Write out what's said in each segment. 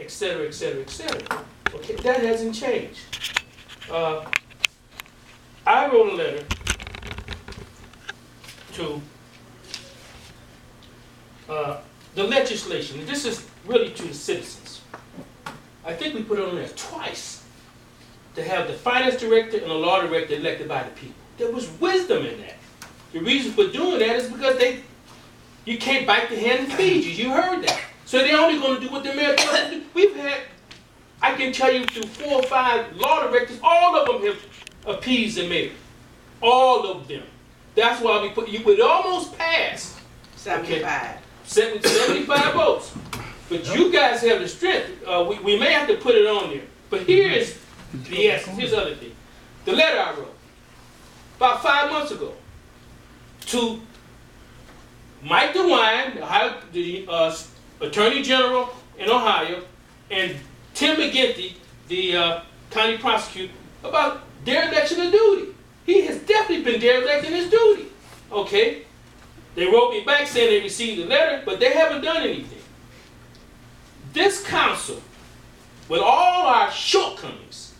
etc., etc., etc. Okay, that hasn't changed. I wrote a letter to the legislation, and this is really to the citizens. I think we put it on there twice to have the finance director and the law director elected by the people. There was wisdom in that. The reason for doing that is because you can't bite the hand that feeds you. You heard that. So they're only going to do what the mayor tells them to do. We've had, I can tell you through 4 or 5 law directors, all of them have appeased the mayor. All of them. That's why we put, you would almost pass. 75. Okay. 75 votes. But you guys have the strength. We may have to put it on there. But here's the essence. Here's the other thing. The letter I wrote about 5 months ago to Mike DeWine, the Attorney General in Ohio, and Tim McGinty, the county prosecutor, about dereliction of duty. He has definitely been derelict in his duty. Okay? They wrote me back saying they received the letter, but they haven't done anything. This council, with all our shortcomings,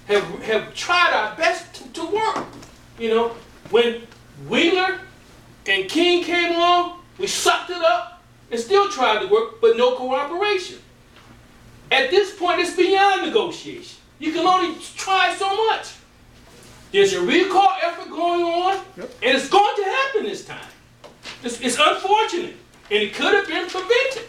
have tried our best to work. You know, when Wheeler and King came along, we sucked it up and still tried to work, but no cooperation. At this point, it's beyond negotiation. You can only try so much. There's a recall effort going on, and it's going to happen this time. It's unfortunate, and it could have been prevented.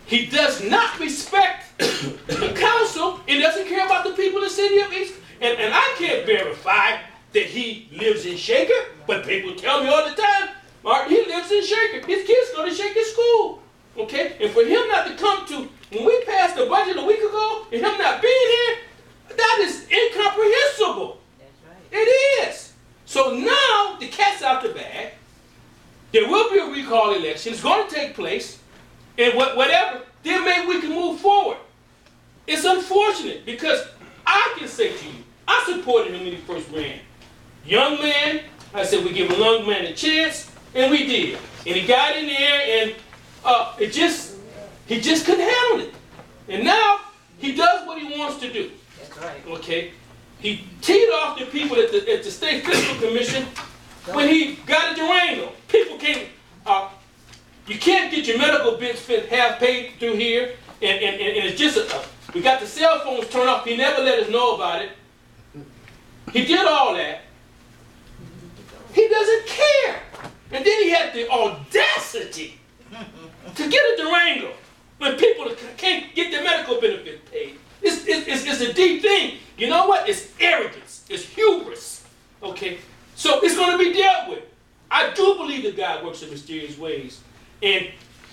He does not respect the council and doesn't care about the people in the city of East. And I can't verify that he lives in Shaker, but people tell me all the time, Martin, he lives in Shaker. His kids go to Shaker school. Okay? And for him not to come to, when we passed the budget a week ago, and him not being here, that is incomprehensible. That's right. It is. So now the cat's out the bag. There will be a recall election. It's going to take place. And whatever, then maybe we can move forward. It's unfortunate because I can say to you, I supported him when he first ran. Young man, I said we give a young man a chance, and we did. And he got in there, and he just couldn't handle it. And now he does what he wants to do. That's right. Okay, he teed off the people at the State Fiscal Commission when he got a Durango. People can't. You can't get your medical bills half paid through here, and it's just we got the cell phones turned off. He never let us know about it. He did all that. He doesn't care, and then he had the audacity to get a Durango when people can't get their medical benefits paid. It's a deep thing. You know what? It's arrogance. It's hubris. Okay, so it's going to be dealt with. I do believe that God works in mysterious ways. And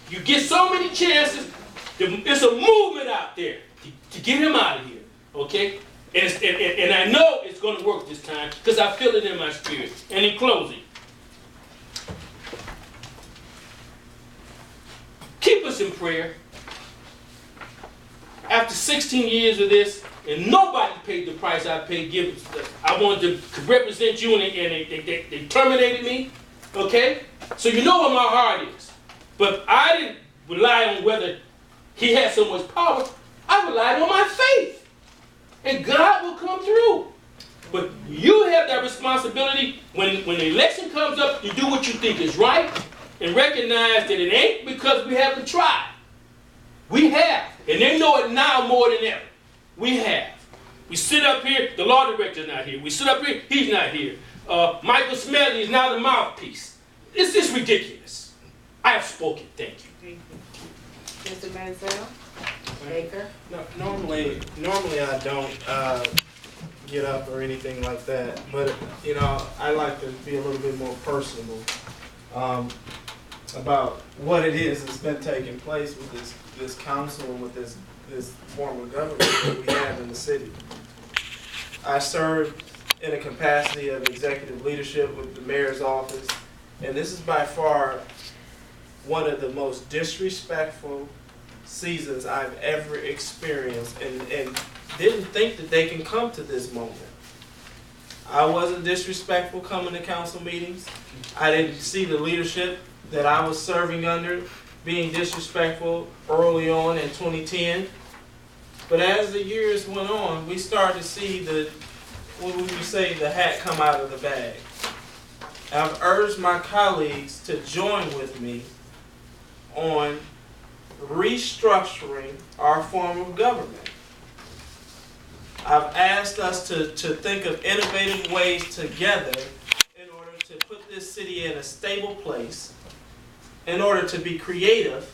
you get so many chances, there's a movement out there to get him out of here, okay? And I know it's going to work this time because I feel it in my spirit. And in closing, keep us in prayer. After 16 years of this, and nobody paid the price I paid, I wanted to represent you, and they terminated me, okay? So you know where my heart is. But I didn't rely on whether he had so much power. I relied on my faith. And God will come through. But you have that responsibility when the election comes up, you do what you think is right and recognize that it ain't because we haven't tried. We have. And they know it now more than ever. We have. We sit up here, the law director's not here. We sit up here, he's not here. Michael Smedley is now the mouthpiece. It's just ridiculous. I have spoken. Thank you. Mr. Mansell? Baker? No, normally I don't get up or anything like that, but you know, I like to be a little bit more personable about what it is that's been taking place with this council and with this form of government that we have in the city. I served in a capacity of executive leadership with the mayor's office, and this is by far one of the most disrespectful seasons I've ever experienced, and didn't think that they can come to this moment. I wasn't disrespectful coming to council meetings. I didn't see the leadership that I was serving under being disrespectful early on in 2010. But as the years went on, we started to see what would you say, the hat come out of the bag. I've urged my colleagues to join with me on restructuring our form of government. I've asked us to think of innovative ways together in order to put this city in a stable place, in order to be creative,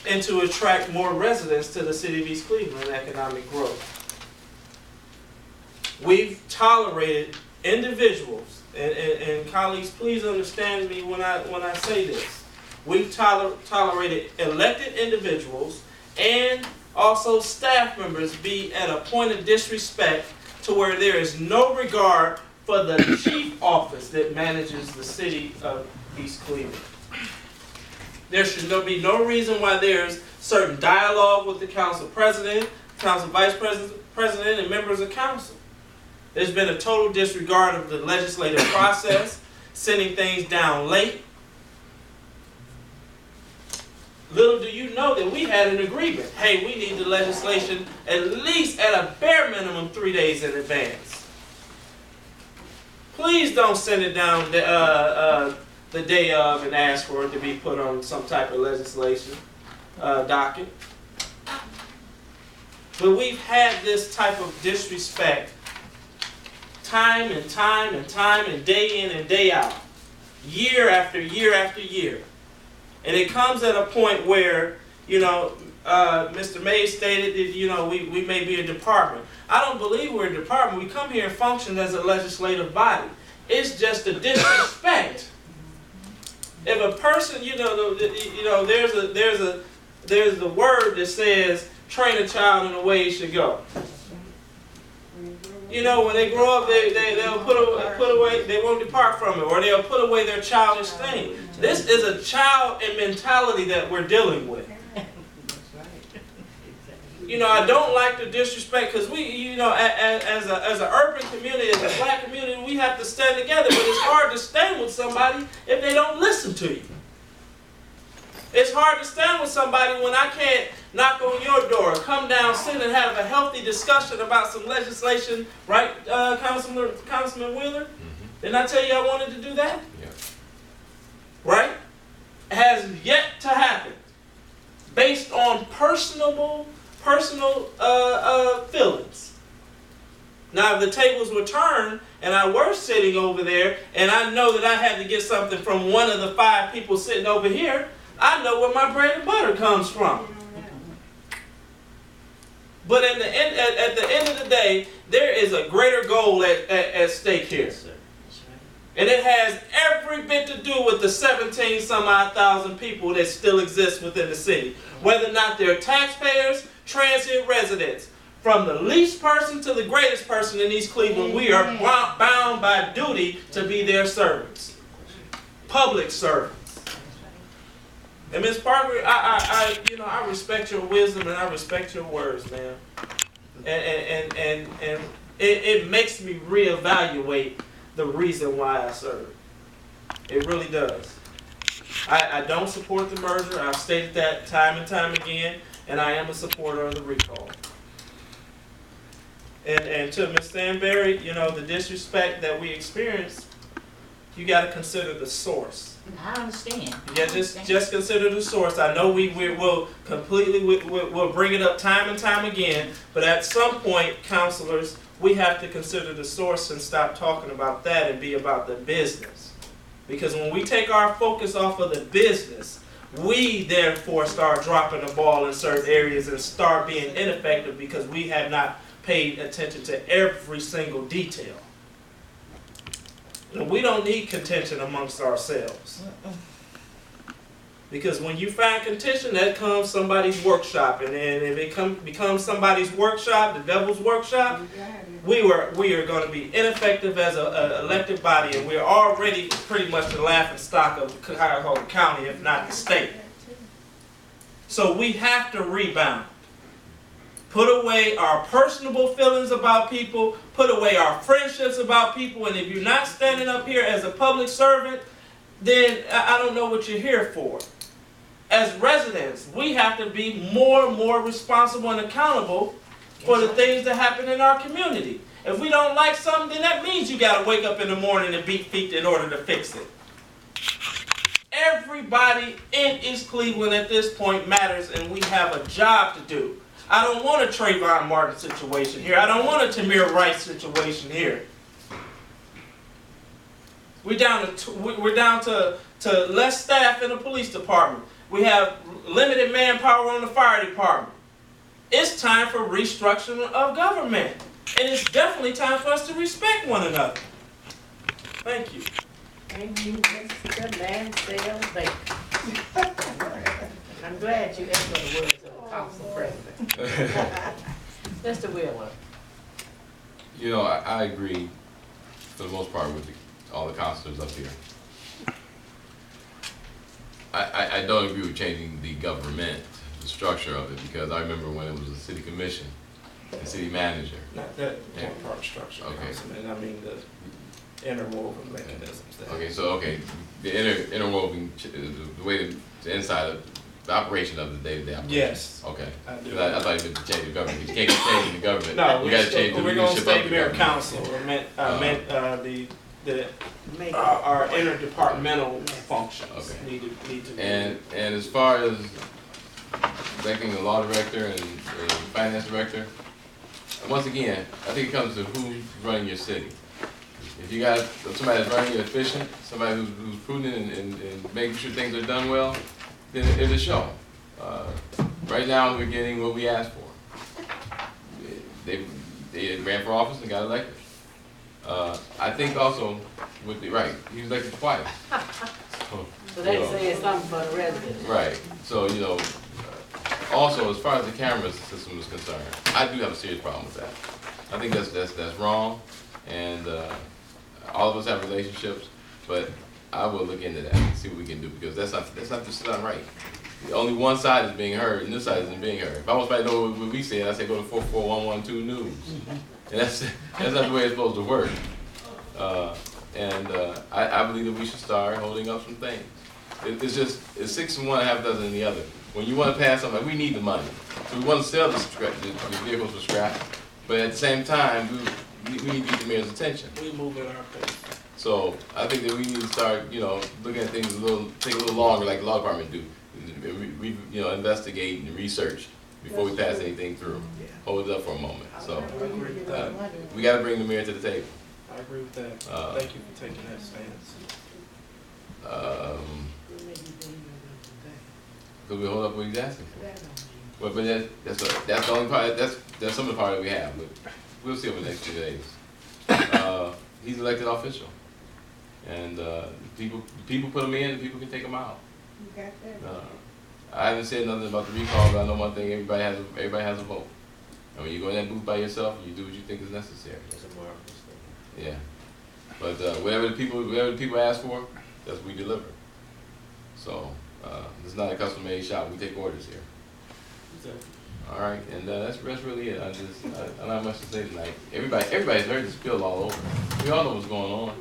and to attract more residents to the city of East Cleveland and economic growth. We've tolerated individuals, and colleagues, please understand me when I say this. We've tolerated elected individuals and also staff members be at a point of disrespect to where there is no regard for the chief office that manages the city of East Cleveland. There should be no reason why there's certain dialogue with the council president, council vice president, and members of council. There's been a total disregard of the legislative process, sending things down late. Little do you know that we had an agreement. Hey, we need the legislation at least at a bare minimum 3 days in advance. Please don't send it down the day of and ask for it to be put on some type of legislation docket. But we've had this type of disrespect time and time and time and day in and day out, year after year after year. And it comes at a point where, Mr. Mays stated that, we may be a department. I don't believe we're a department. We come here and function as a legislative body. It's just a disrespect. If a person, there's a word that says, train a child in the way he should go. When they grow up, they'll put away, they won't depart from it, or they'll put away their childish thing. This is a child mentality that we're dealing with. I don't like the disrespect because we, as an urban community, as a black community, we have to stand together. But it's hard to stand with somebody if they don't listen to you. It's hard to stand with somebody when I can't knock on your door, come down, sit and have a healthy discussion about some legislation, right, Councilman Wheeler? Mm-hmm. Didn't I tell you I wanted to do that? Yeah. Right? It has yet to happen. Based on personal feelings. Now, if the tables were turned and I were sitting over there and I know that I had to get something from one of the 5 people sitting over here, I know where my bread and butter comes from. But at the end of the day, there is a greater goal at stake here. Yes, sir. That's right. And it has every bit to do with the 17-some-odd thousand people that still exist within the city. Whether or not they're taxpayers, transient residents. From the least person to the greatest person in East Cleveland, we are bound by duty to be their servants. Public servants. And Ms. Parker, I respect your wisdom and I respect your words, man. And it makes me reevaluate the reason why I serve. It really does. I don't support the merger. I've stated that time and time again, and I am a supporter of the recall. And to Ms. Stanberry, the disrespect that we experienced, you got to consider the source. I understand. Yeah, just consider the source. I know we will completely, we'll bring it up time and time again, but at some point, counselors, we have to consider the source and stop talking about that and be about the business. Because when we take our focus off of the business, we therefore start dropping the ball in certain areas and start being ineffective because we have not paid attention to every single detail. We don't need contention amongst ourselves. Because when you find contention, that comes somebody's workshop. And then if it becomes somebody's workshop, the devil's workshop, we are going to be ineffective as an elected body. And we're already pretty much the laughing stock of Cuyahoga County, if not the state. So we have to rebound. Put away our personable feelings about people. Put away our friendships about people. And if you're not standing up here as a public servant, then I don't know what you're here for. as residents, we have to be more and more responsible and accountable for the things that happen in our community. If we don't like something, then that means you gotta wake up in the morning and beat feet in order to fix it. Everybody in East Cleveland at this point matters, and we have a job to do. I don't want a Trayvon Martin situation here. I don't want a Tamir Rice situation here. We're down to less staff in the police department. We have limited manpower on the fire department. It's time for restructuring of government. And it's definitely time for us to respect one another. Thank you. Thank you, Mr. Mansell Baker. I'm glad you echoed the words of the council president. Mr. Wheeler. You know, I agree for the most part with all the councilors up here. I don't agree with changing the government, the structure of it, because I remember when it was a city commission, the city manager. Not that part structure, Okay. Councilman. I mean the interwoven mechanisms. The interwoven, the way the inside of the operation of the day-to-day operation. Yes. Okay. I do. I thought you meant to change the government. You can't keep changing the government. No, you got to change the we're going to leadership of stay the mayor government. council. Make Our interdepartmental functions Okay. need to be. And as far as electing the law director and finance director, once again, I think it comes to who's running your city. If you got somebody that's running it efficient, somebody who's prudent and making sure things are done well, then it'll show. Right now, we're getting what we asked for. They ran for office and got elected. I think also, he was elected twice. So they say it's something for the residents. Right. So, also as far as the camera system is concerned, I do have a serious problem with that. I think that's wrong, and all of us have relationships, but I will look into that and see what we can do, because that's not right. Only one side is being heard, and this side isn't being heard. If I was to know what we said, I'd say go to 44112 News. And that's not the way it's supposed to work. I believe that we should start holding up some things. It's 6 in one, half dozen in the other. When you want to pass something, we need the money. So we want to sell the vehicles for scrap, but at the same time, we need to get the mayor's attention. We move at our pace. So I think that we need to start, looking at things take a little longer, like the law department do. Investigate and research before we pass anything through. Hold it up for a moment. So we got to bring the mayor to the table. I agree with that. Thank you for taking that stance. Because we hold up what he's asking for. But that's the only part. That's some of the part that we have. But we'll see over the next 2 days. He's elected official, and people put him in, and people can take him out. I haven't said nothing about the recall, but I know one thing: everybody has a vote. And when you go in that booth by yourself, you do what you think is necessary. Yeah. But whatever the people ask for, that's what we deliver. So it's not a custom-made shop. We take orders here. Exactly. All right, and that's really it. I don't have much to say tonight. Everybody's heard the spill all over. We all know what's going on.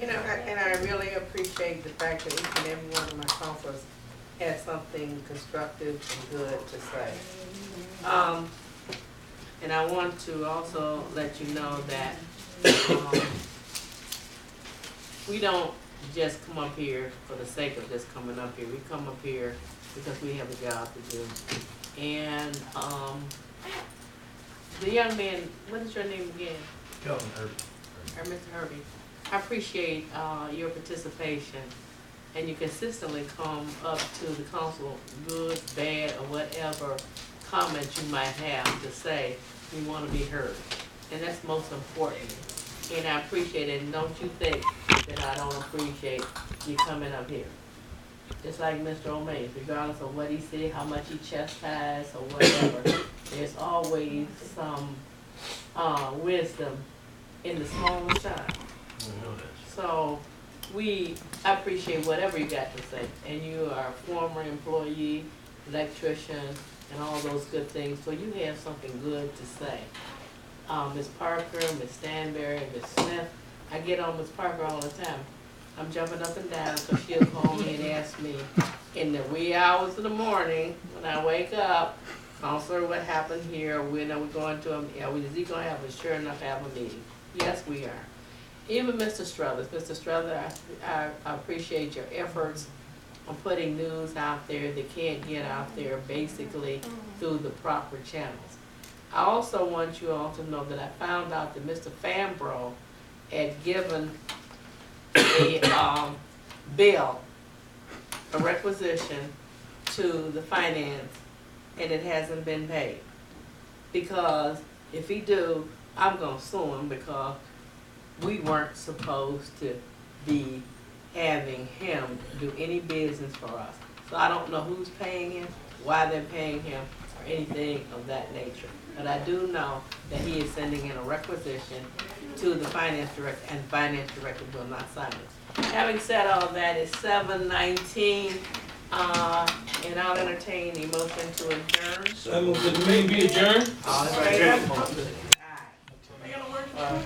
And I really appreciate the fact that each and every one of my councilors had something constructive and good to say. And I want to also let you know that we don't just come up here for the sake of just coming up here. We come up here because we have a job to do. And the young man, what is your name again? Kelvin Herbie. Or Mr. Herbie. I appreciate your participation, and you consistently come up to the council, good, bad, or whatever comments you might have to say. You want to be heard, and that's most important. And I appreciate it. And don't you think that I don't appreciate you coming up here? Just like Mr. O'May, regardless of what he said, how much he chastised or whatever, there's always some wisdom in the smallest child. So I appreciate whatever you got to say. And you are a former employee, electrician, and all those good things. So you have something good to say. Ms. Parker, Ms. Stanberry, Ms. Smith, I get on Ms. Parker all the time. I'm jumping up and down because she'll call me and ask me in the wee hours of the morning when I wake up, Counselor, what happened here? When are we going to, is he gonna have a, sure enough, have a meeting? Yes, we are. Even Mr. Struthers, I appreciate your efforts on putting news out there that can't get out there basically through the proper channels. I also want you all to know that I found out that Mr. Fambro had given a bill, a requisition to the finance, and it hasn't been paid. Because if he do, I'm gonna sue him because we weren't supposed to be having him do any business for us. So I don't know who's paying him, why they're paying him, or anything of that nature. But I do know that he is sending in a requisition to the finance director, and the finance director will not sign it. Having said all that, it's 7:19, and I'll entertain a motion to adjourn. So I move that the meeting be adjourned. All in favor? Aye.